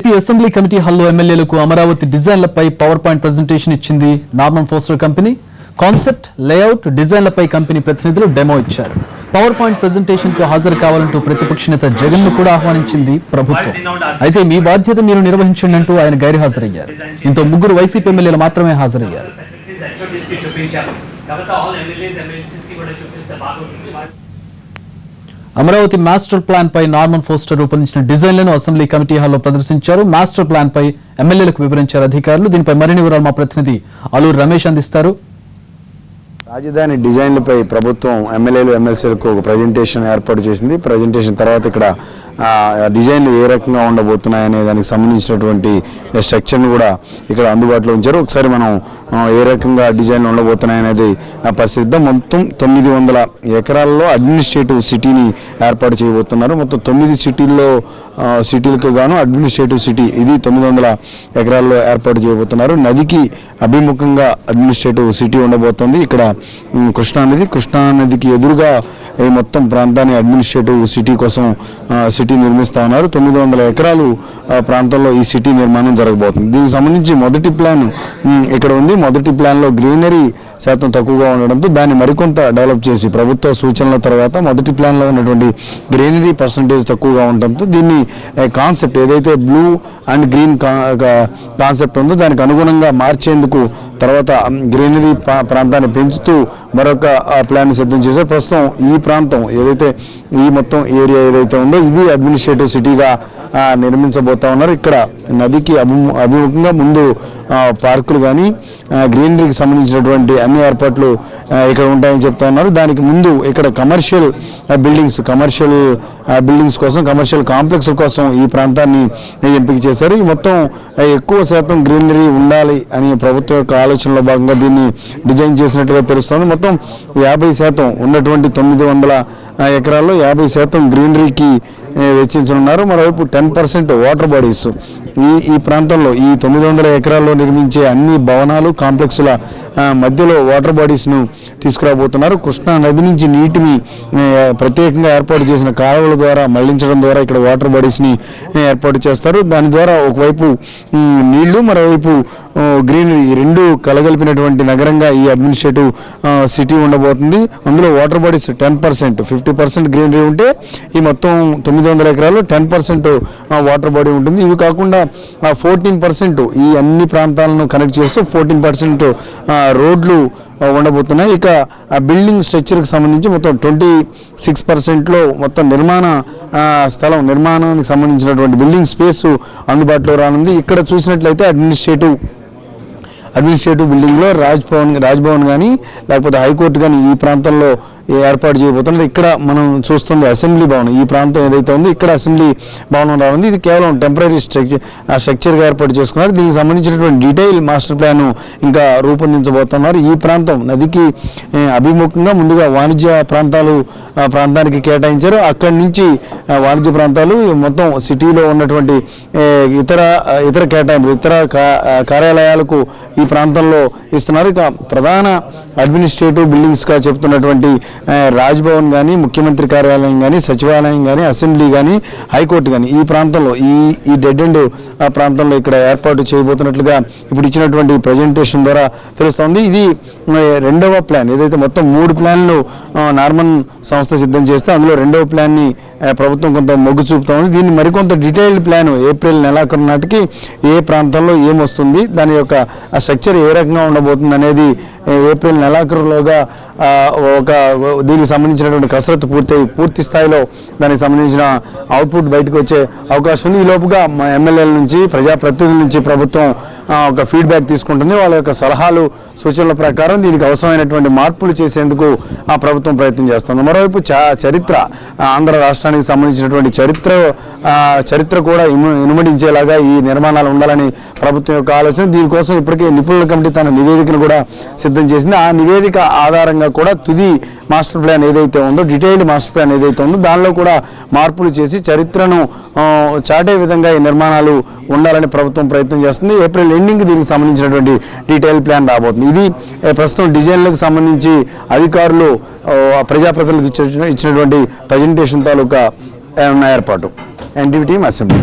AP assembly committee హాల్లో ఎమ్మెల్యేలకు అమరావతి డిజైన్లపై పవర్ పాయింట్ ప్రెజెంటేషన్ ఇచ్చింది Norman Foster company. Concept, layout, డిజైన్లపై కంపెనీ ప్రతినిధులు డెమో ఇచ్చారు. పవర్ పాయింట్ ప్రెజెంటేషన్ కు హాజరు కావాలంటూ ప్రతిపక్ష నేత జగన్ ను కూడా ఆహ్వానించింది ప్రభుత్వం. అయితే మీ బాధ్యత మీరు నిర్వహించండి అంటూ ఆయన గైర్హాజరయ్యారు. దీంతో ముగ్గురు వైసీపీ ఎమ్మెల్యేలు మాత్రమే హాజరయ్యారు. అమరావతి మాస్టర్ ప్లాన్ పై నార్మన్ ఫోస్టర్ రూపొందించిన డిజైన్లను అసెంబ్లీ కమిటీ హాల్లో ప్రదర్శించారు. మాస్టర్ ప్లాన్ పై ఎమ్మెల్యేలకు వివరించారు అధికారులు. దీనిపై మరిన్ని వివరాలు మా ప్రతినిధి అల్లూరు రమేష్ అందిస్తారు. రాజధాని డిజైన్లపై ప్రభుత్వం ఎమ్మెల్యేలు ఎమ్మెల్సీలకు ఒక ప్రజెంటేషన్ ఏర్పాటు చేసింది. ప్రజెంటేషన్ తర్వాత ఇక్కడ డిజైన్లు ఏ రకంగా ఉండబోతున్నాయనే దానికి సంబంధించినటువంటి స్ట్రక్చర్ను కూడా ఇక్కడ అందుబాటులో ఉంచారు. ఒకసారి మనం ఏ రకంగా డిజైన్లు ఉండబోతున్నాయనేది పరిశీలిద్దాం. మొత్తం 900 ఎకరాల్లో అడ్మినిస్ట్రేటివ్ సిటీని ఏర్పాటు చేయబోతున్నారు. మొత్తం 9 సిటీలకు గాను అడ్మినిస్ట్రేటివ్ సిటీ ఇది 900 ఎకరాల్లో ఏర్పాటు చేయబోతున్నారు. నదికి అభిముఖంగా అడ్మినిస్ట్రేటివ్ సిటీ ఉండబోతోంది. ఇక్కడ కృష్ణా నదికి ఎదురుగా ఈ మొత్తం ప్రాంతాన్ని అడ్మినిస్ట్రేటివ్ సిటీ కోసం సిటీ నిర్మిస్తా ఉన్నారు. 900 ఎకరాలు ప్రాంతంలో ఈ సిటీ నిర్మాణం జరగబోతుంది. దీనికి సంబంధించి మొదటి ప్లాన్ ఇక్కడ ఉంది. మొదటి ప్లాన్ లో గ్రీనరీ శాతం తక్కువగా ఉండడంతో దాన్ని మరికొంత డెవలప్ చేసి ప్రభుత్వ సూచనల తర్వాత మొదటి ప్లాన్ లో ఉన్నటువంటి గ్రీనరీ పర్సంటేజ్ తక్కువగా ఉండడంతో దీన్ని కాన్సెప్ట్ ఏదైతే బ్లూ అండ్ గ్రీన్ కాన్సెప్ట్ ఉందో దానికి అనుగుణంగా మార్చేందుకు తర్వాత గ్రీనరీ ప్రాంతాన్ని పెంచుతూ మరొక ప్లాన్ సిద్ధం చేశారు. ప్రస్తుతం ఈ ప్రాంతం ఏదైతే ఈ మొత్తం ఏరియా ఏదైతే ఉందో ఇది అడ్మినిస్ట్రేటివ్ సిటీగా నిర్మించబోతా ఉన్నారు. ఇక్కడ నదికి అభిముఖంగా ముందు పార్కులు కానీ గ్రీనరీకి సంబంధించినటువంటి అన్ని ఏర్పాట్లు ఇక్కడ ఉంటాయని చెప్తా ఉన్నారు. దానికి ముందు ఇక్కడ కమర్షియల్ బిల్డింగ్స్ కోసం కమర్షియల్ కాంప్లెక్స్ కోసం ఈ ప్రాంతాన్ని ఎంపిక చేశారు. ఈ మొత్తం ఎక్కువ శాతం గ్రీనరీ ఉండాలి అని ప్రభుత్వం యొక్క ఆలోచనలో భాగంగా దీన్ని డిజైన్ చేసినట్టుగా తెలుస్తోంది. మొత్తం 50% ఉన్నటువంటి 900 ఎకరాల్లో 50% గ్రీనరీకి వెచ్చించనున్నారు. మరోవైపు 10% వాటర్ బాడీస్ ఈ ప్రాంతంలో ఈ 900 ఎకరాల్లో నిర్మించే అన్ని భవనాలు కాంప్లెక్స్ల మధ్యలో వాటర్ బాడీస్ ను తీసుకురాబోతున్నారు. కృష్ణా నది నుంచి నీటిని ప్రత్యేకంగా ఏర్పాటు చేసిన కాలువల ద్వారా మళ్లించడం ద్వారా ఇక్కడ వాటర్ బాడీస్ ని ఏర్పాటు చేస్తారు. దాని ద్వారా ఒకవైపు నీళ్లు మరోవైపు గ్రీనరీ రెండు కలగలిపినటువంటి నగరంగా ఈ అడ్మినిస్ట్రేటివ్ సిటీ ఉండబోతుంది. అందులో వాటర్ బాడీస్ 10%, 50% గ్రీనరీ ఉంటే ఈ మొత్తం 900 ఎకరాలు 10% వాటర్ బాడీ ఉంటుంది. ఇవి కాకుండా 14% ఈ అన్ని ప్రాంతాలను కనెక్ట్ చేస్తూ 14% రోడ్లు ఉండబోతున్నాయి. ఇక బిల్డింగ్ స్ట్రక్చర్కి సంబంధించి మొత్తం 26% మొత్తం నిర్మాణానికి సంబంధించినటువంటి బిల్డింగ్ స్పేస్ అందుబాటులో రానుంది. ఇక్కడ చూసినట్లయితే అడ్మినిస్ట్రేటివ్ బిల్డింగ్ లో రాజ్భవన్ కానీ లేకపోతే హైకోర్టు కానీ ఈ ప్రాంతంలో ఏర్పాటు చేయబోతున్నారు. ఇక్కడ మనం చూస్తుంది అసెంబ్లీ భవనం. ఈ ప్రాంతం ఏదైతే ఉందో ఇక్కడ అసెంబ్లీ భవనం రానుంది. ఇది కేవలం టెంపరీ స్ట్రక్చర్ గా ఏర్పాటు చేసుకున్నారు. దీనికి సంబంధించినటువంటి డీటెయిల్ మాస్టర్ ప్లాన్ ఇంకా రూపొందించబోతున్నారు. ఈ ప్రాంతం నదికి అభిముఖంగా ముందుగా వాణిజ్య ప్రాంతానికి కేటాయించారు. అక్కడి నుంచి వాణిజ్య ప్రాంతాలు మొత్తం సిటీలో ఉన్నటువంటి ఇతర కేటాయింపులు ఇతర కార్యాలయాలకు ఈ ప్రాంతంలో ఇస్తున్నారు. ఇక ప్రధాన అడ్మినిస్ట్రేటివ్ బిల్డింగ్స్ గా చెప్తున్నటువంటి రాజ్భవన్ కానీ ముఖ్యమంత్రి కార్యాలయం కానీ సచివాలయం కానీ అసెంబ్లీ కానీ హైకోర్టు కానీ ఈ ప్రాంతంలో ఈ డెడ్ ఎండ్ ప్రాంతంలో ఇక్కడ ఏర్పాటు చేయబోతున్నట్లుగా ఇప్పుడు ఇచ్చినటువంటి ప్రజెంటేషన్ ద్వారా తెలుస్తోంది. ఇది రెండవ ప్లాన్. ఏదైతే మొత్తం 3 ప్లాన్లు నార్మన్ సంస్థ సిద్ధం చేస్తే అందులో రెండవ ప్లాన్ ని ప్రభుత్వం కొంత మొగ్గు చూపుతా ఉంది. దీన్ని మరికొంత డీటెయిల్డ్ ప్లాన్ ఏప్రిల్ నెలాఖరు నాటికి ఏ ప్రాంతంలో ఏమొస్తుంది, దాని యొక్క స్ట్రక్చర్ ఏ రకంగా ఉండబోతుంది అనేది ఏప్రిల్ నెలాఖరులోగా దీనికి సంబంధించినటువంటి కసరత్తు పూర్తి స్థాయిలో దానికి సంబంధించిన అవుట్పుట్ బయటకు వచ్చే అవకాశం ఉంది. ఈ లోపుగా మా ఎమ్మెల్యేల నుంచి ప్రజాప్రతినిధుల నుంచి ప్రభుత్వం ఒక ఫీడ్బ్యాక్ తీసుకుంటుంది. వాళ్ళ యొక్క సలహాలు సూచనల ప్రకారం దీనికి అవసరమైనటువంటి మార్పులు చేసేందుకు ప్రభుత్వం ప్రయత్నం చేస్తుంది. మరోవైపు చరిత్ర ఆంధ్ర రాష్ట్రానికి సంబంధించినటువంటి చరిత్ర కూడా ఇనుమడించేలాగా ఈ నిర్మాణాలు ఉండాలని ప్రభుత్వం యొక్క ఆలోచన. దీనికోసం ఇప్పటికే నిపుణుల కమిటీ తన నివేదికను కూడా సిద్ధం చేసింది. ఆ నివేదిక ఆధారంగా కూడా తుది మాస్టర్ ప్లాన్ ఏదైతే ఉందో డీటెయిల్డ్ మాస్టర్ ప్లాన్ ఏదైతే ఉందో దానిలో కూడా మార్పులు చేసి చరిత్రను చాటే విధంగా ఈ నిర్మాణాలు ఉండాలని ప్రభుత్వం ప్రయత్నం చేస్తుంది. ఏప్రిల్ ఎండింగ్ దీనికి సంబంధించినటువంటి డీటెయిల్ ప్లాన్ రాబోతుంది. ఇది ప్రస్తుతం డిజైన్లకు సంబంధించి అధికారులు ప్రజాప్రతినిధులకు ఇచ్చినటువంటి ప్రజెంటేషన్ తాలూకా ఏర్పాటు. NTV team assembly.